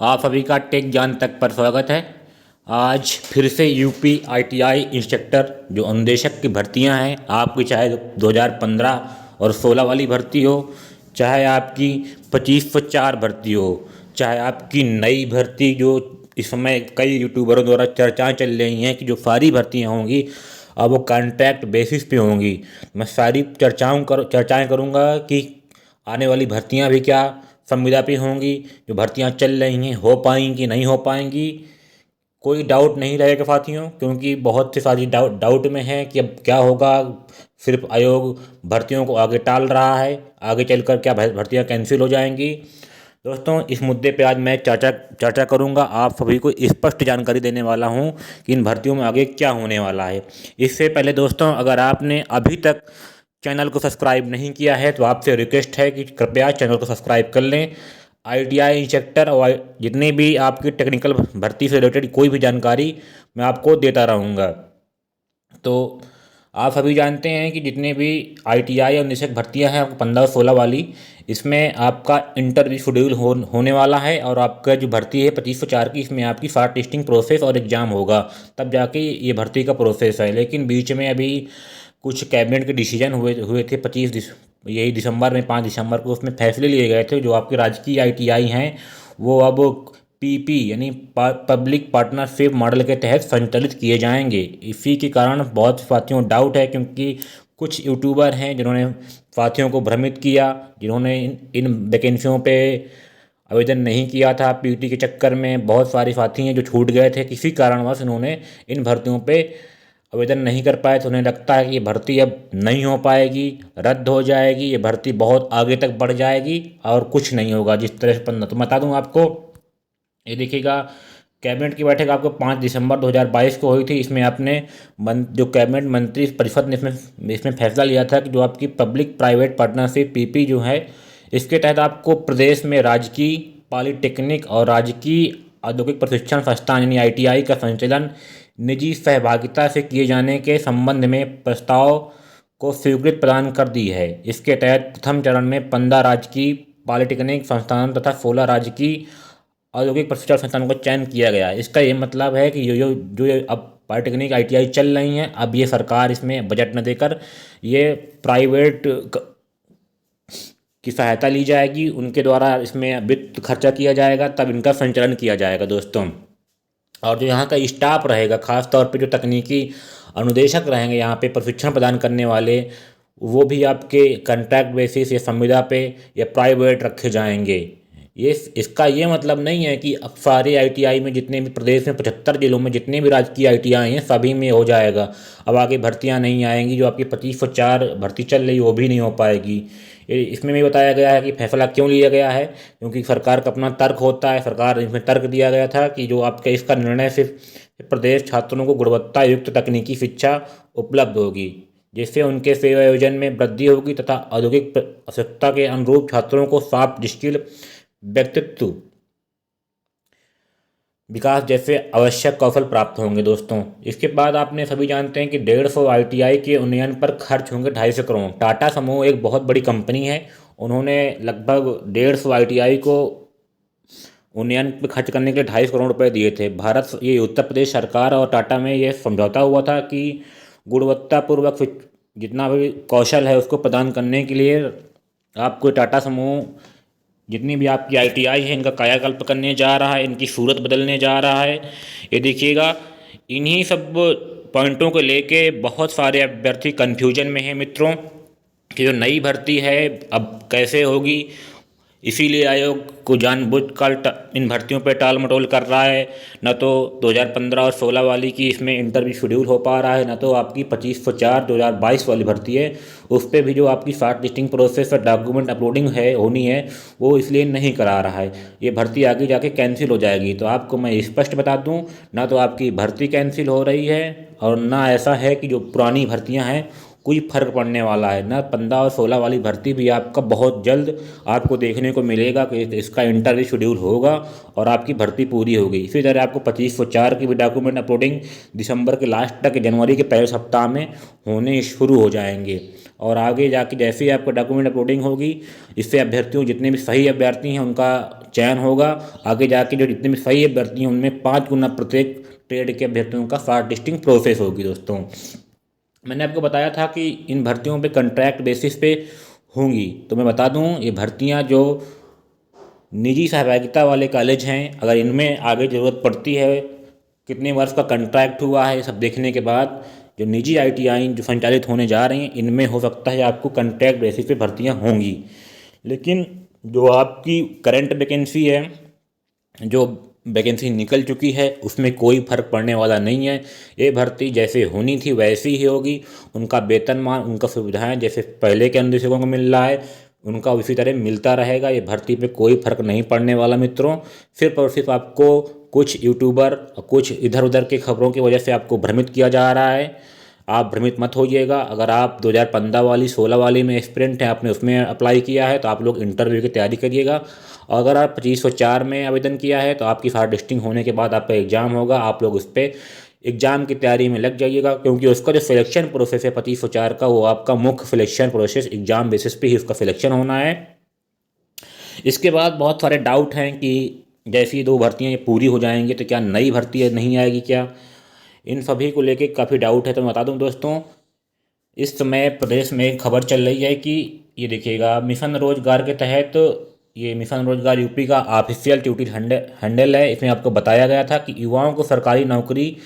आप सभी का टेक ज्ञान तक पर स्वागत है। आज फिर से यूपी आईटीआई इंस्ट्रक्टर जो अनुदेशक की भर्तियां हैं, आपकी चाहे 2015 और 16 वाली भर्ती हो, चाहे आपकी 2504 भर्ती हो, चाहे आपकी नई भर्ती जो इस समय कई यूट्यूबरों द्वारा चर्चाएं चल रही हैं कि जो सारी भर्तियां होंगी अब वो कॉन्ट्रैक्ट बेसिस पे होंगी। मैं सारी चर्चाएं करूंगा कि आने वाली भर्तियां भी क्या संविदा पे होंगी, जो भर्तियां चल रही हैं हो पाएंगी नहीं हो पाएंगी। कोई डाउट नहीं रहेगा साथियों, क्योंकि बहुत से साथी डाउट में हैं कि अब क्या होगा। सिर्फ आयोग भर्तियों को आगे टाल रहा है, आगे चलकर क्या भर्तियां कैंसिल हो जाएंगी। दोस्तों, इस मुद्दे पे आज मैं चर्चा चर्चा करूंगा। आप सभी को स्पष्ट जानकारी देने वाला हूं कि इन भर्तियों में आगे क्या होने वाला है। इससे पहले दोस्तों, अगर आपने अभी तक चैनल को सब्सक्राइब नहीं किया है तो आपसे रिक्वेस्ट है कि कृपया चैनल को सब्सक्राइब कर लें। आईटीआई इंस्ट्रक्टर और जितनी भी आपकी टेक्निकल भर्ती से रिलेटेड कोई भी जानकारी मैं आपको देता रहूँगा। तो आप सभी जानते हैं कि जितने भी आईटीआई और निश्चय भर्तियां हैं 15-16 वाली, इसमें आपका इंटरव्यू शेड्यूल होने वाला है। और आपका जो भर्ती है 2504 की, इसमें आपकी शॉर्ट टेस्टिंग प्रोसेस और एग्ज़ाम होगा, तब जाके ये भर्ती का प्रोसेस है। लेकिन बीच में अभी कुछ कैबिनेट के डिसीजन हुए हुए थे यही दिसंबर में, 5 दिसंबर को उसमें फैसले लिए गए थे। जो आपके राजकीय आईटीआई हैं वो अब पीपी यानी पब्लिक पार्टनरशिप मॉडल के तहत संचालित किए जाएंगे। इसी के कारण बहुत साथियों डाउट है, क्योंकि कुछ यूट्यूबर हैं जिन्होंने साथियों को भ्रमित किया, जिन्होंने इन वैकेंसियों पे आवेदन नहीं किया था। पीटी के चक्कर में बहुत सारे साथी हैं जो छूट गए थे, किसी कारणवश इन्होंने इन भर्तियों पे आवेदन नहीं कर पाए। तो उन्हें लगता है कि ये भर्ती अब नहीं हो पाएगी, रद्द हो जाएगी, ये भर्ती बहुत आगे तक बढ़ जाएगी और कुछ नहीं होगा जिस तरह से तो बता दूं आपको। ये देखिएगा, कैबिनेट की बैठक आपको 5 दिसंबर 2022 को हुई थी। इसमें आपने जो कैबिनेट मंत्री परिषद ने इसमें फैसला लिया था कि जो आपकी पब्लिक प्राइवेट पार्टनरशिप पीपी जो है, इसके तहत आपको प्रदेश में राजकीय पॉलिटेक्निक और राजकीय औद्योगिक प्रशिक्षण संस्थान यानी आईटीआई का संचालन निजी सहभागिता से किए जाने के संबंध में प्रस्ताव को स्वीकृति प्रदान कर दी है। इसके तहत प्रथम चरण में 15 राजकीय पॉलिटेक्निक संस्थान तथा 16 राजकीय औद्योगिक प्रशिक्षण संस्थानों का चयन किया गया। इसका ये मतलब है कि जो अब पॉलिटेक्निक आईटीआई चल रही हैं, अब ये सरकार इसमें बजट न देकर ये प्राइवेट की सहायता ली जाएगी, उनके द्वारा इसमें वित्त खर्चा किया जाएगा, तब इनका संचालन किया जाएगा दोस्तों। और जो यहाँ का स्टाफ रहेगा, खास तौर पे जो तकनीकी अनुदेशक रहेंगे यहाँ पे प्रशिक्षण प्रदान करने वाले, वो भी आपके कॉन्ट्रैक्ट बेसिस या संविदा पे या प्राइवेट रखे जाएंगे। ये इसका ये मतलब नहीं है कि अब सारे आईटीआई में, जितने भी प्रदेश में 75 जिलों में जितने भी राजकीय आईटीआई हैं सभी में हो जाएगा। अब आगे भर्तियां नहीं आएंगी, जो आपकी 2504 भर्ती चल रही वो भी नहीं हो पाएगी। इसमें भी बताया गया है कि फैसला क्यों लिया गया है, क्योंकि सरकार का अपना तर्क होता है। सरकार इसमें तर्क दिया गया था कि जो आपका इसका निर्णय सिर्फ प्रदेश छात्रों को गुणवत्ता युक्त तकनीकी शिक्षा उपलब्ध होगी, जिससे उनके सेवा आयोजन में वृद्धि होगी तथा औद्योगिक आवश्यकता के अनुरूप छात्रों को सॉफ्ट स्किल, व्यक्तित्व विकास जैसे आवश्यक कौशल प्राप्त होंगे दोस्तों। इसके बाद आपने सभी जानते हैं कि 150 आईटीआई के उन्नयन पर खर्च होंगे 250 करोड़। टाटा समूह एक बहुत बड़ी कंपनी है, उन्होंने लगभग 150 आईटीआई को उन्नयन पर खर्च करने के लिए 250 करोड़ रुपए दिए थे। ये उत्तर प्रदेश सरकार और टाटा में ये समझौता हुआ था कि गुणवत्तापूर्वक जितना भी कौशल है उसको प्रदान करने के लिए आपको टाटा समूह जितनी भी आपकी आईटीआई है इनका कायाकल्प करने जा रहा है, इनकी सूरत बदलने जा रहा है। ये देखिएगा, इन्हीं सब पॉइंटों को लेके बहुत सारे अभ्यर्थी कन्फ्यूजन में हैं मित्रों कि जो नई भर्ती है अब कैसे होगी। इसीलिए आयोग को जानबूझकर इन भर्तियों पर टाल मटोल कर रहा है। न तो 2015 और 16 वाली की इसमें इंटरव्यू शेड्यूल हो पा रहा है, न तो आपकी 2504 2022 वाली भर्ती है उस पर भी जो आपकी शॉर्ट लिस्टिंग प्रोसेस और डॉक्यूमेंट अपलोडिंग है होनी है वो इसलिए नहीं करा रहा है। ये भर्ती आगे जाके कैंसिल हो जाएगी। तो आपको मैं स्पष्ट बता दूँ, ना तो आपकी भर्ती कैंसिल हो रही है और ना ऐसा है कि जो पुरानी भर्तियाँ हैं कोई फर्क पड़ने वाला है ना। 15 और 16 वाली भर्ती भी आपका बहुत जल्द आपको देखने को मिलेगा कि इसका इंटरव्यू शेड्यूल होगा और आपकी भर्ती पूरी होगी। इसी तरह आपको 2504 की भी डॉक्यूमेंट अपलोडिंग दिसंबर के लास्ट तक, जनवरी के पहले सप्ताह में होने शुरू हो जाएंगे। और आगे जाके जैसे ही आपका डॉक्यूमेंट अपलोडिंग होगी, इससे अभ्यर्थियों जितने भी सही अभ्यर्थी हैं उनका चयन होगा। आगे जाके जो जितने भी सही अभ्यर्थी हैं उनमें 5 गुना प्रत्येक ट्रेड के अभ्यर्थियों का शॉर्ट लिस्टिंग प्रोसेस होगी। दोस्तों, मैंने आपको बताया था कि इन भर्तियों पे कॉन्ट्रैक्ट बेसिस पे होंगी, तो मैं बता दूं ये भर्तियां जो निजी सहभागिता वाले कॉलेज हैं, अगर इनमें आगे ज़रूरत पड़ती है, कितने वर्ष का कॉन्ट्रैक्ट हुआ है, सब देखने के बाद जो निजी आईटीआई जो संचालित होने जा रही हैं इनमें हो सकता है आपको कॉन्ट्रैक्ट बेसिस पे भर्तियां होंगी। लेकिन जो आपकी करंट वैकेंसी है, जो वैकेंसी निकल चुकी है, उसमें कोई फर्क पड़ने वाला नहीं है। ये भर्ती जैसे होनी थी वैसी ही होगी। उनका वेतनमान, उनका सुविधाएं जैसे पहले के अनुदेशकों को मिल रहा है उनका उसी तरह मिलता रहेगा। ये भर्ती पे कोई फर्क नहीं पड़ने वाला मित्रों। सिर्फ और सिर्फ आपको कुछ यूट्यूबर और कुछ इधर उधर की खबरों की वजह से आपको भ्रमित किया जा रहा है। आप भ्रमित मत होइएगा। अगर आप 2015 वाली 16 वाली में एस्पिरेंट हैं, आपने उसमें अप्लाई किया है, तो आप लोग इंटरव्यू की तैयारी करिएगा। और अगर आप 2504 में आवेदन किया है तो आपकी शॉर्ट लिस्टिंग होने के बाद आपका एग्ज़ाम होगा, आप लोग उस पर एग्ज़ाम की तैयारी में लग जाइएगा। क्योंकि उसका जो सिलेक्शन प्रोसेस है 2504 का, वो आपका मुख्य सिलेक्शन प्रोसेस एग्ज़ाम बेसिस पे ही उसका सिलेक्शन होना है। इसके बाद बहुत सारे डाउट हैं कि जैसी ये 2 भर्तियाँ ये पूरी हो जाएंगी तो क्या नई भर्ती नहीं आएगी क्या, इन सभी को लेके काफ़ी डाउट है। तो मैं बता दूं दोस्तों, इस समय प्रदेश में एक खबर चल रही है कि ये देखिएगा, मिशन रोजगार के तहत, ये मिशन रोजगार यूपी का ऑफिशियल ट्विटर हैंडल है। इसमें आपको बताया गया था कि युवाओं को सरकारी नौकरी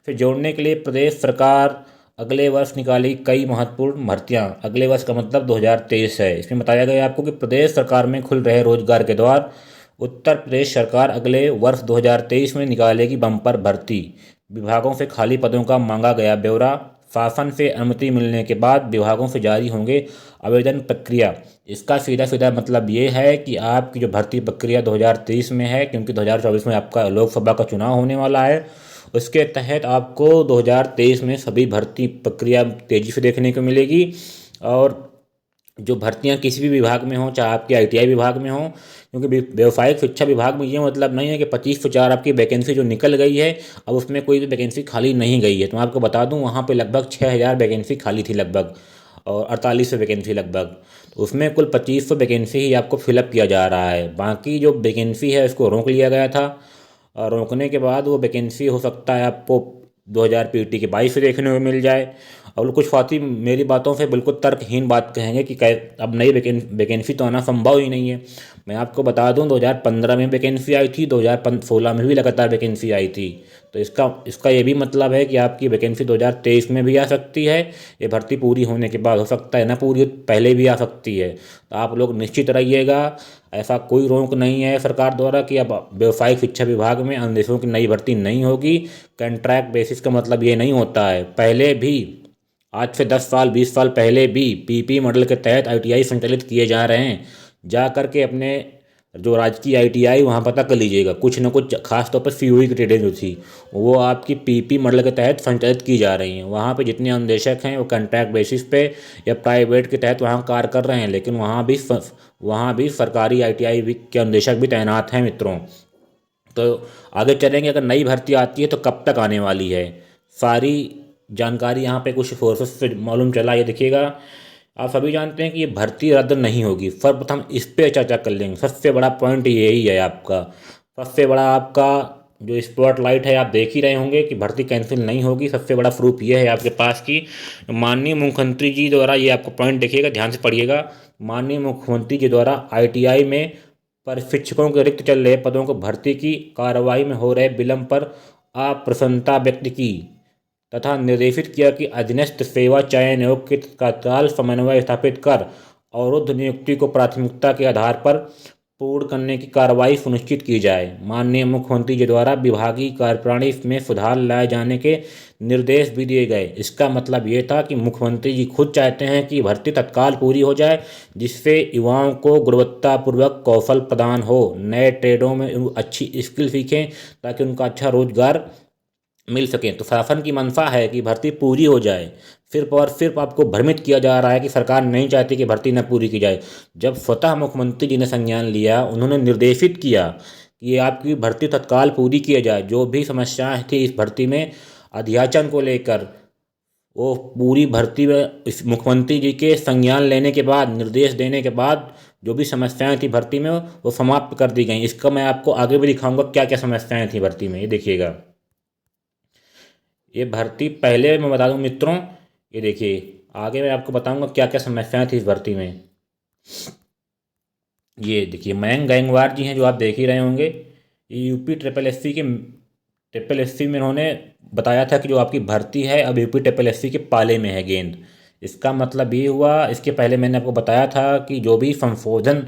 से जोड़ने के लिए प्रदेश सरकार अगले वर्ष निकाली कई महत्वपूर्ण भर्तियां। अगले वर्ष का मतलब 2023 है। इसमें बताया गया आपको कि प्रदेश सरकार में खुल रहे रोजगार के द्वार, उत्तर प्रदेश सरकार अगले वर्ष 2023 में निकालेगी बम्पर भर्ती। विभागों से खाली पदों का मांगा गया ब्यौरा। शासन से अनुमति मिलने के बाद विभागों से जारी होंगे आवेदन प्रक्रिया। इसका सीधा सीधा मतलब ये है कि आपकी जो भर्ती प्रक्रिया 2023 में है, क्योंकि 2024 में आपका लोकसभा का चुनाव होने वाला है, उसके तहत आपको 2023 में सभी भर्ती प्रक्रिया तेज़ी से देखने को मिलेगी। और जो भर्तियां किसी भी विभाग में हों, चाहे आपके आईटीआई विभाग में हों, क्योंकि व्यावसायिक शिक्षा विभाग में ये मतलब नहीं है कि 2504 आपकी वैकेंसी जो निकल गई है अब उसमें कोई भी वैकेंसी खाली नहीं गई है। तो मैं आपको बता दूं, वहाँ पे लगभग 6000 वैकेंसी खाली थी लगभग, और 4800 वैकेंसी लगभग। तो उसमें कुल 2500 वैकेंसी ही आपको फिलअप किया जा रहा है। बाकी जो वैकेंसी है उसको रोक लिया गया था, और रोकने के बाद वो वैकेंसी हो सकता है आपको 2000 पीटी के 22 से देखने को मिल जाए। और कुछ साथी मेरी बातों से बिल्कुल तर्कहीन बात कहेंगे कि अब नई वैकेंसी तो आना संभव ही नहीं है। मैं आपको बता दूं 2015 में वैकेंसी आई थी, 2016 में भी लगातार वैकेंसी आई थी। तो इसका ये भी मतलब है कि आपकी वैकेंसी 2023 में भी आ सकती है। ये भर्ती पूरी होने के बाद हो सकता है ना, पूरी पहले भी आ सकती है। तो आप लोग निश्चित रहिएगा, ऐसा कोई रोक नहीं है सरकार द्वारा कि अब व्यावसायिक शिक्षा विभाग में अनुदेशों की नई भर्ती नहीं होगी। कॉन्ट्रैक्ट बेसिस का मतलब ये नहीं होता है। पहले भी, आज से 10 साल 20 साल पहले भी पीपी मॉडल के तहत आईटीआई संचालित किए जा रहे हैं। जा करके अपने जो राजकीय आईटीआई वहाँ पता कर लीजिएगा, कुछ न कुछ खासतौर पर सीयूई की ट्रेडें जो थी वो आपकी पीपी मॉडल के तहत संचालित की जा रही हैं। वहाँ पे जितने अनुदेशक हैं वो कॉन्ट्रैक्ट बेसिस पे या प्राइवेट के तहत वहाँ कार्य कर रहे हैं, लेकिन वहाँ भी सरकारी आईटीआई के अनुदेशक भी तैनात हैं मित्रों। तो आगे चलेंगे, अगर नई भर्ती आती है तो कब तक आने वाली है, सारी जानकारी यहाँ पे कुछ सोर्सेस से मालूम चला। ये देखिएगा, आप सभी जानते हैं कि ये भर्ती रद्द नहीं होगी। सर्वप्रथम इस पे चर्चा कर लेंगे। सबसे बड़ा पॉइंट यही है आपका, सबसे बड़ा आपका जो स्पॉटलाइट है, आप देख ही रहे होंगे कि भर्ती कैंसिल नहीं होगी। सबसे बड़ा प्रूफ ये है आपके पास कि माननीय मुख्यमंत्री जी द्वारा, ये आपको पॉइंट देखिएगा, ध्यान से पढ़िएगा, माननीय मुख्यमंत्री जी द्वारा आईटीआई में प्रशिक्षकों के रिक्त चल रहे पदों को भर्ती की कार्रवाई में हो रहे विलंब पर अप्रसन्नता व्यक्त की तथा निर्देशित किया कि अधीनस्थ सेवा चयन आयोग के तत्काल समन्वय स्थापित कर अवरुद्ध नियुक्ति को प्राथमिकता के आधार पर पूर्ण करने की कार्रवाई सुनिश्चित की जाए। माननीय मुख्यमंत्री जी द्वारा विभागीय कार्यप्रणाली में सुधार लाए जाने के निर्देश भी दिए गए। इसका मतलब ये था कि मुख्यमंत्री जी खुद चाहते हैं कि भर्ती तत्काल पूरी हो जाए, जिससे युवाओं को गुणवत्तापूर्वक कौशल प्रदान हो, नए ट्रेडों में अच्छी स्किल सीखें ताकि उनका अच्छा रोजगार मिल सके। तो शासन की मंशा है कि भर्ती पूरी हो जाए। सिर्फ और सिर्फ आपको भ्रमित किया जा रहा है कि सरकार नहीं चाहती कि भर्ती न पूरी की जाए। जब स्वतः मुख्यमंत्री जी ने संज्ञान लिया, उन्होंने निर्देशित किया कि आपकी भर्ती तत्काल पूरी की जाए। जो भी समस्याएं थी इस भर्ती में अध्याचन को लेकर, वो पूरी भर्ती में इस मुख्यमंत्री जी के संज्ञान लेने के बाद, निर्देश देने के बाद जो भी समस्याएं थी भर्ती में वो समाप्त कर दी गई। इसका मैं आपको आगे भी दिखाऊंगा क्या क्या समस्याएं थी भर्ती में। ये देखिएगा, ये भर्ती पहले मैं बता दूं मित्रों, ये देखिए आगे मैं आपको बताऊंगा क्या क्या समस्याएं थी इस भर्ती में। ये देखिए मयंक गैंगवार जी हैं जो आप देख ही रहे होंगे, ये यूपी ट्रिपल एस सी में इन्होंने बताया था कि जो आपकी भर्ती है अब यूपी ट्रिपल एस सी के पाले में है गेंद। इसका मतलब ये हुआ, इसके पहले मैंने आपको बताया था कि जो भी संशोधन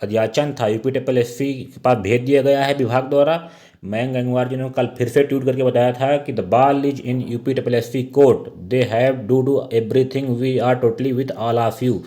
अध्याचन था यूपी ट्रिपल एस सी के पास भेज दिया गया है विभाग द्वारा। मयंक गंगवार जी ने कल फिर से ट्वीट करके बताया था कि the ball is in UP triple S C court, they have do everything, we are totally with all of you.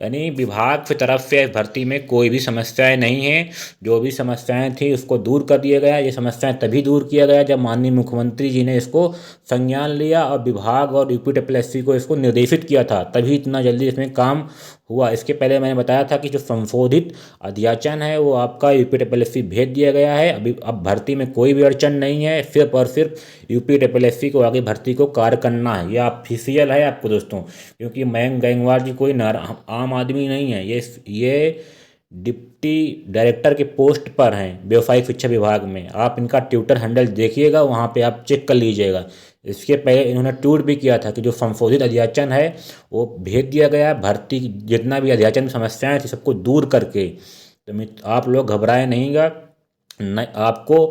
यानी विभाग की तरफ से भर्ती में कोई भी समस्याएं नहीं हैं। जो भी समस्याएं थी उसको दूर कर दिया गया। ये समस्याएं तभी दूर किया गया जब माननीय मुख्यमंत्री जी ने इसको संज्ञान लिया और विभाग और यूपी ट्रिपल एस सी को इसको निर्देशित किया था, तभी इतना जल्दी इसमें काम हुआ। इसके पहले मैंने बताया था कि जो संशोधित अध्याचन है वो आपका यूपी ट्रिपल एस सी भेज दिया गया है। अभी अब भर्ती में कोई भी अड़चन नहीं है, सिर्फ और सिर्फ यूपी ट्रिपल एस सी को आगे भर्ती को कार्य करना है। ये ऑफिशियल है आपको दोस्तों, क्योंकि मयंक गैंगवार जी कोई आम आदमी नहीं है। ये डिप्टी डायरेक्टर के पोस्ट पर हैं व्यवसायिक शिक्षा विभाग में। आप इनका ट्विटर हैंडल देखिएगा, वहाँ पे आप चेक कर लीजिएगा। इसके पहले इन्होंने ट्वीट भी किया था कि जो संशोधित अध्याचन है वो भेज दिया गया है, भर्ती जितना भी अध्याचन में समस्याएं थी सबको दूर करके। तो आप लोग घबराए नहींगा, न आपको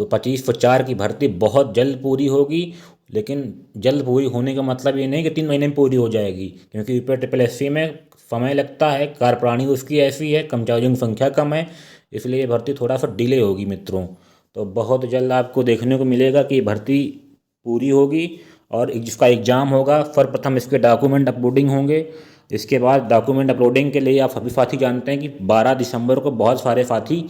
25/4 की भर्ती बहुत जल्द पूरी होगी। लेकिन जल्द पूरी होने का मतलब ये नहीं कि 3 महीने में पूरी हो जाएगी, क्योंकि यूपी ट्रिपल एस सी में समय लगता है, कार्यप्रणाली उसकी ऐसी है, कर्मचारियों की संख्या कम है, इसलिए ये भर्ती थोड़ा सा डिले होगी मित्रों। तो बहुत जल्द आपको देखने को मिलेगा कि भर्ती पूरी होगी और जिसका एग्ज़ाम होगा सर्वप्रथम इसके डॉक्यूमेंट अपलोडिंग होंगे। इसके बाद डॉक्यूमेंट अपलोडिंग के लिए आप सभी साथी जानते हैं कि 12 दिसंबर को बहुत सारे साथी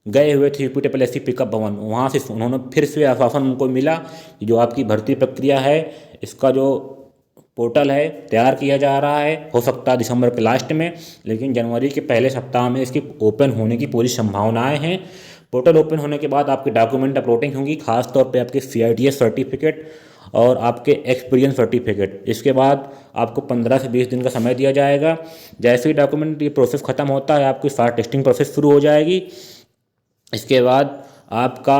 गए हुए थे UP triple S C pickup भवन। वहाँ से उन्होंने फिर से आश्वासन उनको मिला कि जो आपकी भर्ती प्रक्रिया है इसका जो पोर्टल है तैयार किया जा रहा है, हो सकता है दिसंबर के लास्ट में, लेकिन जनवरी के पहले सप्ताह में इसकी ओपन होने की पूरी संभावनाएं हैं। पोर्टल ओपन होने के बाद आपकी डॉक्यूमेंट अपलोडिंग होंगी, खासतौर पे आपके CITS सर्टिफिकेट और आपके एक्सपीरियंस सर्टिफिकेट। इसके बाद आपको 15 से 20 दिन का समय दिया जाएगा। जैसे ही डॉक्यूमेंट ये प्रोसेस ख़त्म होता है आपकी स्टार्ट टेस्टिंग प्रोसेस शुरू हो जाएगी। इसके बाद आपका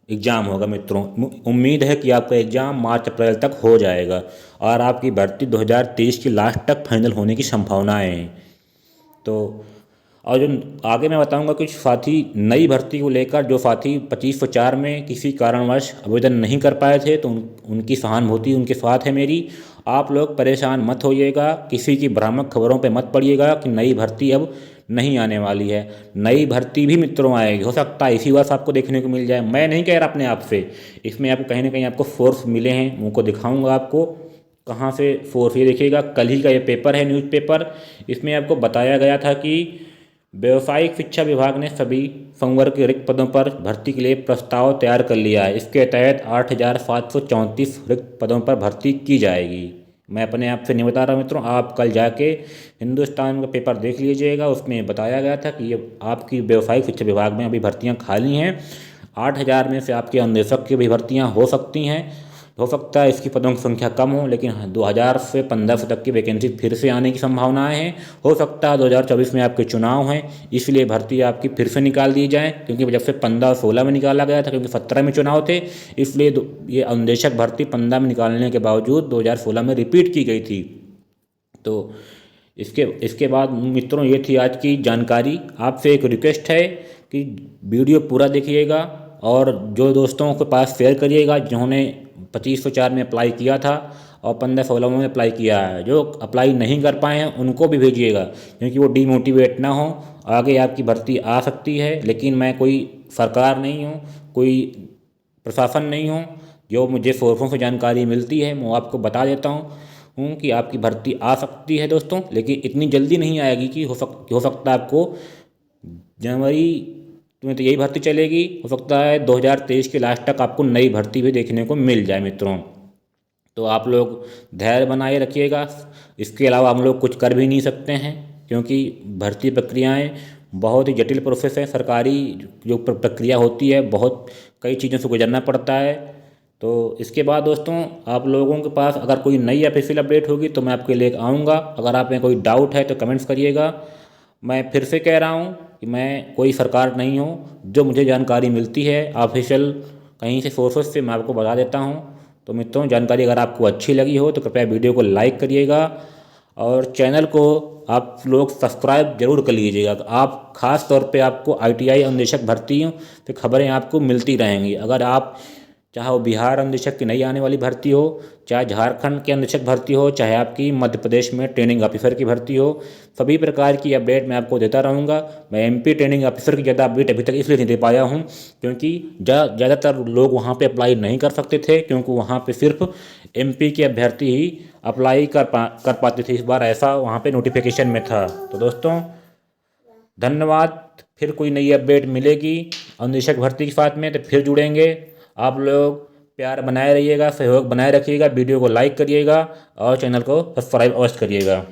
एग्ज़ाम होगा मित्रों। उम्मीद है कि आपका एग्ज़ाम मार्च अप्रैल तक हो जाएगा और आपकी भर्ती 2023 की लास्ट तक फाइनल होने की संभावनाएं हैं। तो और जो आगे मैं बताऊंगा कुछ साथी नई भर्ती को लेकर, जो साथी 25/4 में किसी कारणवश आवेदन नहीं कर पाए थे, तो उनकी सहानुभूति उनके साथ है मेरी। आप लोग परेशान मत होइएगा, किसी की भ्रामक खबरों पे मत पड़िएगा कि नई भर्ती अब नहीं आने वाली है। नई भर्ती भी मित्रों आएगी, हो सकता है इसी वर्ष आपको देखने को मिल जाए। मैं नहीं कह रहा अपने आप से, इसमें आपको कहीं ना कहीं आपको सोर्स मिले हैं, उनको दिखाऊंगा आपको कहाँ से सोर्स। ये देखिएगा कल ही का ये पेपर है, न्यूज़पेपर। इसमें आपको बताया गया था कि व्यावसायिक शिक्षा विभाग ने सभी संवर्ग के रिक्त पदों पर भर्ती के लिए प्रस्ताव तैयार कर लिया है। इसके तहत 8,734 रिक्त पदों पर भर्ती की जाएगी। मैं अपने आप से नहीं बता रहा मित्रों, आप कल जाके हिंदुस्तान का पेपर देख लीजिएगा, उसमें बताया गया था कि ये आपकी व्यावसायिक शिक्षा विभाग में अभी भर्तियां खाली हैं। 8,000 में से आपके अन्वेषक की भी भर्तियाँ हो सकती हैं। हो सकता है इसकी पदों की संख्या कम हो, लेकिन 2000 से 1500 तक की वैकेंसी फिर से आने की संभावनाएं हैं। हो सकता है 2024 में आपके चुनाव हैं, इसलिए भर्ती आपकी फिर से निकाल दी जाए, क्योंकि जब से 15 और 16 में निकाला गया था, क्योंकि 17 में चुनाव थे, इसलिए ये अनुदेशक भर्ती 15 में निकालने के बावजूद 2016 में रिपीट की गई थी। तो इसके बाद मित्रों ये थी आज की जानकारी। आपसे एक रिक्वेस्ट है कि वीडियो पूरा देखिएगा और जो दोस्तों के पास शेयर करिएगा जिन्होंने 25/4 में अप्लाई किया था और 15-16 में अप्लाई किया है। जो अप्लाई नहीं कर पाए हैं उनको भी भेजिएगा, क्योंकि वो डीमोटिवेट ना हो, आगे आपकी भर्ती आ सकती है। लेकिन मैं कोई सरकार नहीं हूँ, कोई प्रशासन नहीं हूँ, जो मुझे सोर्सों से जानकारी मिलती है मैं आपको बता देता हूँ कि आपकी भर्ती आ सकती है दोस्तों, लेकिन इतनी जल्दी नहीं आएगी कि हो सकता है आपको जनवरी में तो यही भर्ती चलेगी, हो सकता है 2023 के लास्ट तक आपको नई भर्ती भी देखने को मिल जाए मित्रों। तो आप लोग धैर्य बनाए रखिएगा। इसके अलावा हम लोग कुछ कर भी नहीं सकते हैं, क्योंकि भर्ती प्रक्रियाएं बहुत ही जटिल प्रोसेस है। सरकारी जो प्रक्रिया होती है, बहुत कई चीज़ों से गुजरना पड़ता है। तो इसके बाद दोस्तों, आप लोगों के पास अगर कोई नई ऑफिशियल अपडेट होगी तो मैं आपके लिए आऊँगा। अगर आप में कोई डाउट है तो कमेंट्स करिएगा। मैं फिर से कह रहा हूँ कि मैं कोई सरकार नहीं हूँ। जो मुझे जानकारी मिलती है ऑफिशियल कहीं से सोर्सेस से, मैं आपको बता देता हूँ। तो मित्रों, जानकारी अगर आपको अच्छी लगी हो तो कृपया वीडियो को लाइक करिएगा और चैनल को आप लोग सब्सक्राइब जरूर कर लीजिएगा। आप खास तौर पे आपको ITI अनुदेशक भर्तियों से खबरें आपको मिलती रहेंगी। अगर आप, चाहे वो बिहार अनुदेशक की नई आने वाली भर्ती हो, चाहे झारखंड के अनुदेशक भर्ती हो, चाहे आपकी मध्य प्रदेश में ट्रेनिंग ऑफिसर की भर्ती हो, सभी प्रकार की अपडेट मैं आपको देता रहूँगा। मैं MP ट्रेनिंग ऑफिसर की ज़्यादा अपडेट अभी तक इसलिए नहीं दे पाया हूँ क्योंकि ज़्यादातर लोग वहाँ पे अप्लाई नहीं कर सकते थे, क्योंकि वहाँ पे सिर्फ MP के अभ्यर्थी ही अप्लाई कर पाते थे। इस बार ऐसा वहाँ पे नोटिफिकेशन में था। तो दोस्तों, धन्यवाद। फिर कोई नई अपडेट मिलेगी अनुदेशक भर्ती के साथ में तो फिर जुड़ेंगे। आप लोग प्यार बनाए रहिएगा, सहयोग बनाए रखिएगा, वीडियो को लाइक करिएगा और चैनल को सब्सक्राइब अवश्य करिएगा।